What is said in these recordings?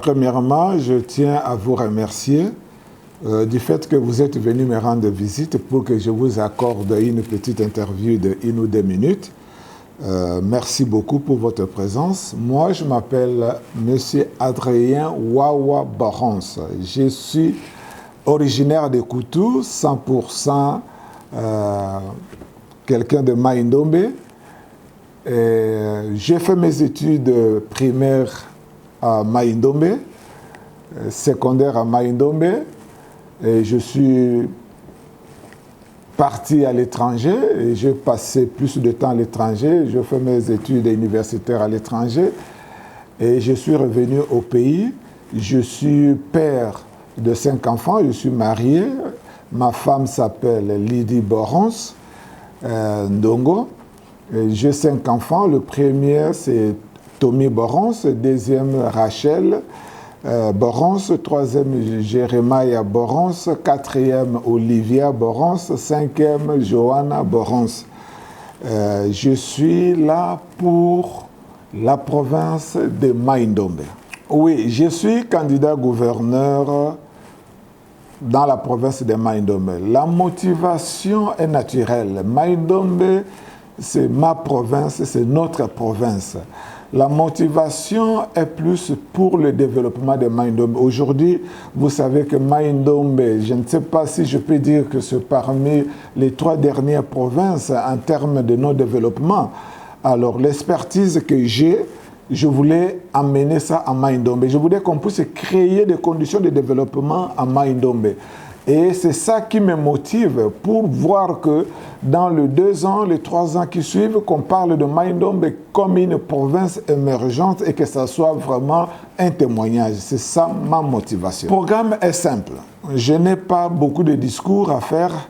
Premièrement, je tiens à vous remercier du fait que vous êtes venu me rendre visite pour que je vous accorde une petite interview de 1 ou 2 minutes. Merci beaucoup pour votre présence. Moi, je m'appelle Monsieur Adrien Wawa Borons. Je suis originaire de Koutou, 100% quelqu'un de Maïndombe. J'ai fait mes études primaires à Maïndombe, secondaire à Maïndombe, et je suis parti à l'étranger et j'ai passé plus de temps à l'étranger. Je fais mes études universitaires à l'étranger et je suis revenu au pays. Je suis père de 5 enfants, je suis marié. Ma femme s'appelle Lydie Borons Ndongo. J'ai 5 enfants. Le premier, c'est Tommy Borons. Le deuxième, Rachel Borons. Troisième, Jérémia Borons. Quatrième, Olivia Borons. Cinquième, Johanna Borons. Je suis là pour la province de Maïndombe. Oui, je suis candidat gouverneur dans la province de Maïndombe. La motivation est naturelle. Maïndombe, c'est ma province, c'est notre province. La motivation est plus pour le développement de Maïndombe. Aujourd'hui, vous savez que Maïndombe, je ne sais pas si je peux dire que c'est parmi les 3 dernières provinces en termes de non-développement. Alors, l'expertise que j'ai, je voulais amener ça à Maïndombe. Je voulais qu'on puisse créer des conditions de développement à Maïndombe. Et c'est ça qui me motive pour voir que dans les 2 ans, les 3 ans qui suivent, qu'on parle de Maïndombe comme une province émergente et que ça soit vraiment un témoignage. C'est ça ma motivation. Le programme est simple. Je n'ai pas beaucoup de discours à faire,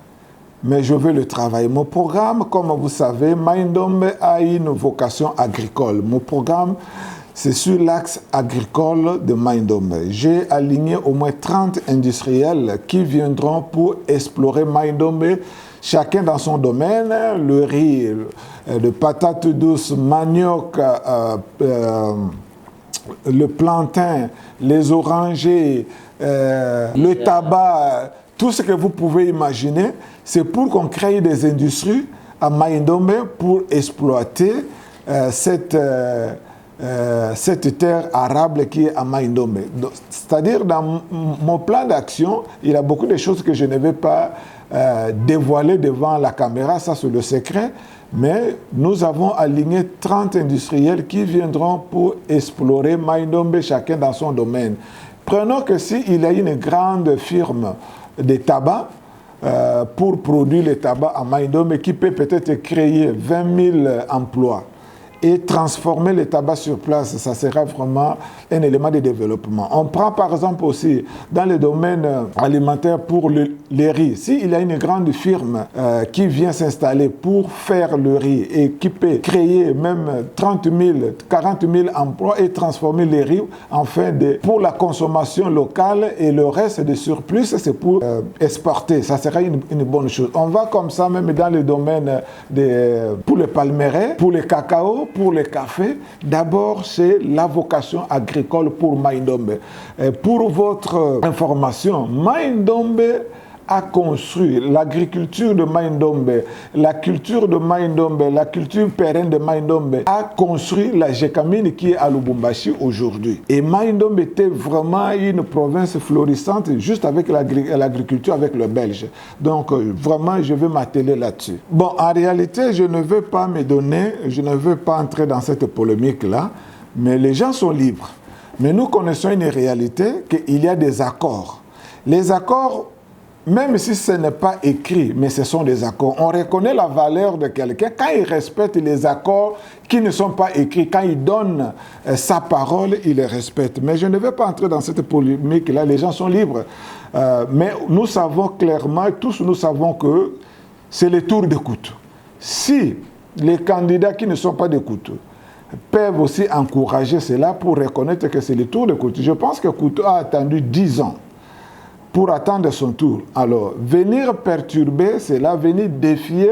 mais je veux le travailler. Mon programme, comme vous savez, Maïndombe a une vocation agricole. Mon programme, c'est sur l'axe agricole de Maïndombe. J'ai aligné au moins 30 industriels qui viendront pour explorer Maïndombe, chacun dans son domaine, le riz, le patate douce, manioc, le plantain, les orangers, le tabac, tout ce que vous pouvez imaginer. C'est pour qu'on crée des industries à Maïndombe pour exploiter cette terre arable qui est à Maïndombe. C'est-à-dire, dans mon plan d'action, il y a beaucoup de choses que je ne vais pas dévoiler devant la caméra, ça c'est le secret, mais nous avons aligné 30 industriels qui viendront pour explorer Maïndombe, chacun dans son domaine. Prenons que s'il y a une grande firme de tabac, pour produire le tabac à Maïndombe qui peut peut-être créer 20 000 emplois et transformer le tabac sur place, ça sera vraiment un élément de développement. On prend par exemple aussi dans le domaine alimentaire pour les riz. S'il y a une grande firme qui vient s'installer pour faire le riz et qui peut créer même 30 000, 40 000 emplois et transformer les riz pour la consommation locale et le reste de surplus, c'est pour exporter. Ça sera une bonne chose. On va comme ça même dans le domaine pour le palmeraie, pour le cacao, pour le café. D'abord, c'est la vocation agricole pour Maïndombe. Pour votre information, Maïndombe a construit l'agriculture de Maïndombe, la culture de Maïndombe, la culture pérenne de Maïndombe, a construit la Gécamine qui est à Lubumbashi aujourd'hui. Et Maïndombe était vraiment une province florissante juste avec l'agriculture, avec le Belge. Donc vraiment, je vais m'atteler là-dessus. Bon, en réalité, je ne veux pas entrer dans cette polémique-là, mais les gens sont libres. Mais nous connaissons une réalité qu'il y a des accords. Les accords, même si ce n'est pas écrit, mais ce sont des accords. On reconnaît la valeur de quelqu'un quand il respecte les accords qui ne sont pas écrits. Quand il donne sa parole, il les respecte. Mais je ne vais pas entrer dans cette polémique-là. Les gens sont libres. Mais nous savons clairement, tous nous savons que c'est le tour de Koutou. Si les candidats qui ne sont pas de Koutou peuvent aussi encourager cela pour reconnaître que c'est le tour de Koutou. Je pense que Koutou a attendu 10 ans pour attendre son tour. Alors, venir perturber, c'est là, venir défier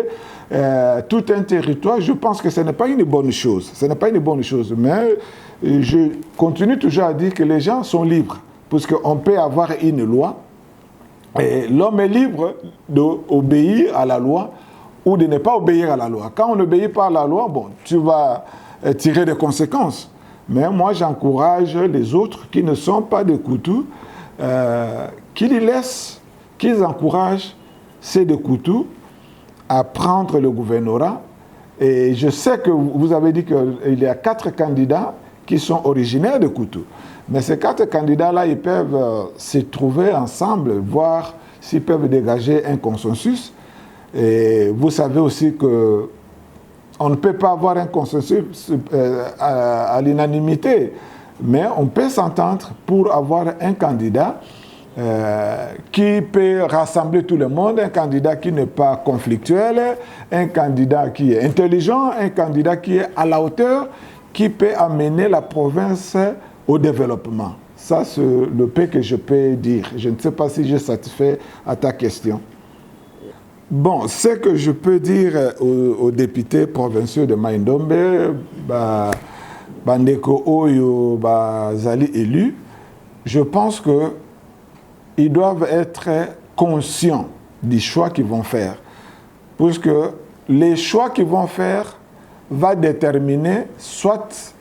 tout un territoire, je pense que ce n'est pas une bonne chose. Ce n'est pas une bonne chose, mais je continue toujours à dire que les gens sont libres, parce qu'on peut avoir une loi, et l'homme est libre d'obéir à la loi ou de ne pas obéir à la loi. Quand on n'obéit pas à la loi, bon, tu vas tirer des conséquences. Mais moi, j'encourage les autres qui ne sont pas des Kutus, qu'ils encouragent ces des Kutus à prendre le gouvernorat. Et je sais que vous avez dit qu'il y a 4 candidats qui sont originaires de Kutus. Mais ces 4 candidats-là, ils peuvent se trouver ensemble, voir s'ils peuvent dégager un consensus. Et vous savez aussi que on ne peut pas avoir un consensus à l'unanimité, mais on peut s'entendre pour avoir un candidat qui peut rassembler tout le monde, un candidat qui n'est pas conflictuel, un candidat qui est intelligent, un candidat qui est à la hauteur, qui peut amener la province au développement. Ça, c'est le peu que je peux dire. Je ne sais pas si j'ai satisfait à ta question. Bon, ce que je peux dire aux députés provinciaux de Mai-Ndombe, Bandeko Oyo, Zali élus, je pense qu'ils doivent être conscients du choix qu'ils vont faire. Puisque les choix qu'ils vont faire vont déterminer soit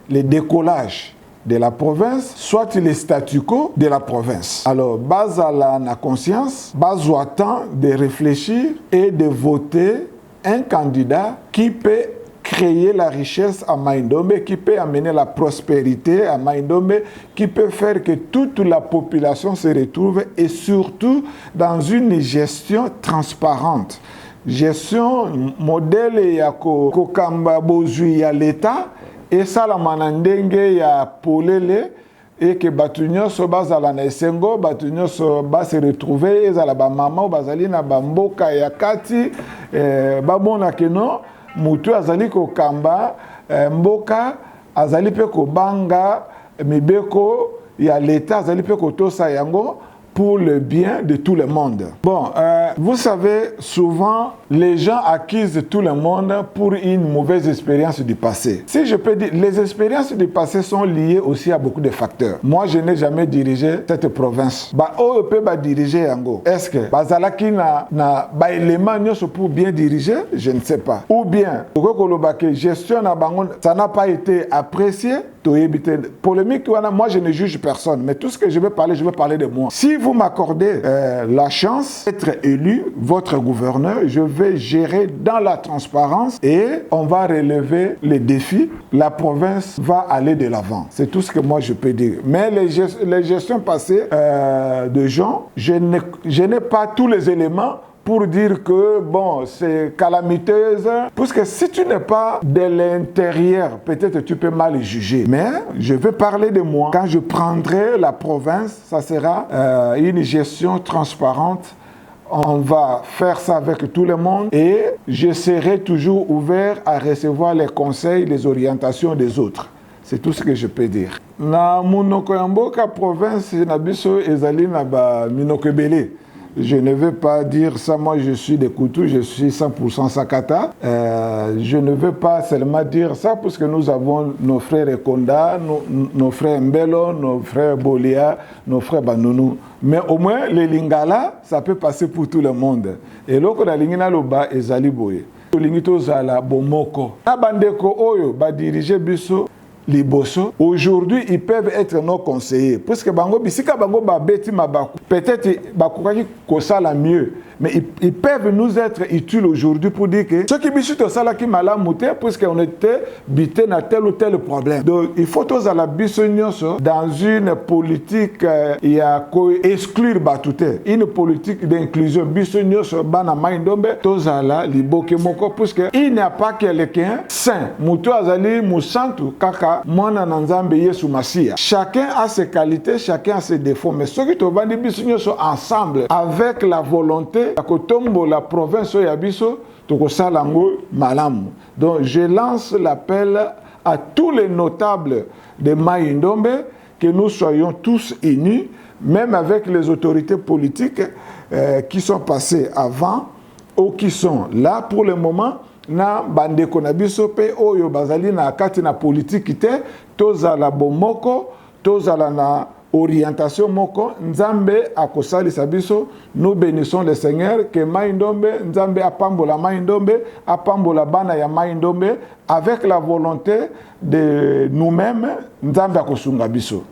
le décollage de la province, soit les statu quo de la province. Alors, base à la conscience, base au temps de réfléchir et de voter un candidat qui peut créer la richesse à Mai-Ndombe, qui peut amener la prospérité à Mai-Ndombe, qui peut faire que toute la population se retrouve et surtout dans une gestion transparente. Gestion modèle ya kokamba bozui ya l'État et ça la manandenge ya polele et que batunyo so bazala na esengo batunyo so ba se retrouver ezala ba mama bazali na bamboka ya kati babona keno mutu azali kokamba mboka azali pe ko banga mibeko ya l'État azali pe ko tosa yango pour le bien de tout le monde. Bon, vous savez, souvent, les gens accusent tout le monde pour une mauvaise expérience du passé. Si je peux dire, les expériences du passé sont liées aussi à beaucoup de facteurs. Moi, je n'ai jamais dirigé cette province. On peut diriger Yango. Est-ce que Bazalaki na élément pour bien diriger? Je ne sais pas. Ou bien, gestion ça n'a pas été apprécié. Polémique, moi je ne juge personne, mais tout ce que je vais parler de moi. Si vous m'accordez la chance d'être élu, votre gouverneur, je vais gérer dans la transparence et on va relever les défis. La province va aller de l'avant. C'est tout ce que moi je peux dire. Mais les gestions passées de gens, je n'ai pas tous les éléments pour dire que, bon, c'est calamiteuse. Parce que si tu n'es pas de l'intérieur, peut-être tu peux mal juger. Mais je vais parler de moi. Quand je prendrai la province, ça sera une gestion transparente. On va faire ça avec tout le monde et je serai toujours ouvert à recevoir les conseils, les orientations des autres. C'est tout ce que je peux dire. Na munoko yamboka province na biso ezali na ba minoko ebele. Je ne veux pas dire ça, moi je suis des Kutus, je suis 100% Sakata. Je ne veux pas seulement dire ça parce que nous avons nos frères Ekonda, nos frères Mbelo, nos frères Bolia, nos frères Banounou. Mais au moins les Lingala, ça peut passer pour tout le monde. Et là, quand la Lingina Loba est Zaliboye. Lingito Zala Bomoko. Nabandeko Oyo, ba diriger Bisso. Liboso, aujourd'hui, ils peuvent être nos conseillers. Parce que Bango, Bisika Bango, Babeti Mabaku, peut-être Bakouaki Kosala mieux, mais ils peuvent nous être utiles aujourd'hui pour dire que ceux qui bichutent ça là qui m'a mouté, parce qu'on était bité dans tel ou tel problème. Donc, il faut tous à la bisognoso dans une politique, il y a exclure Batouté, une politique d'inclusion bisognoso, Bana Mai-Ndombe, tous à la Liboke Moko, parce qu'il n'y a pas quelqu'un sain. Moutou Azali, Moussantou, Kaka. Chacun a ses qualités, chacun a ses défauts. Mais ceux qui sont ensemble avec la volonté, la province Yabiso, donc je lance l'appel à tous les notables de Mai-Ndombe que nous soyons tous unis, même avec les autorités politiques qui sont passées avant ou qui sont là pour le moment. Na bande konabiso pe oyo bazali na kati na politique te tozala bomoko tozala na orientation moko nzambe akosalisa biso. Nous bénissons le Seigneur que Mai-Ndombe nzambe apambola Mai-Ndombe apambola bana ya Mai-Ndombe avec la volonté de nous-mêmes nzambe akosunga biso.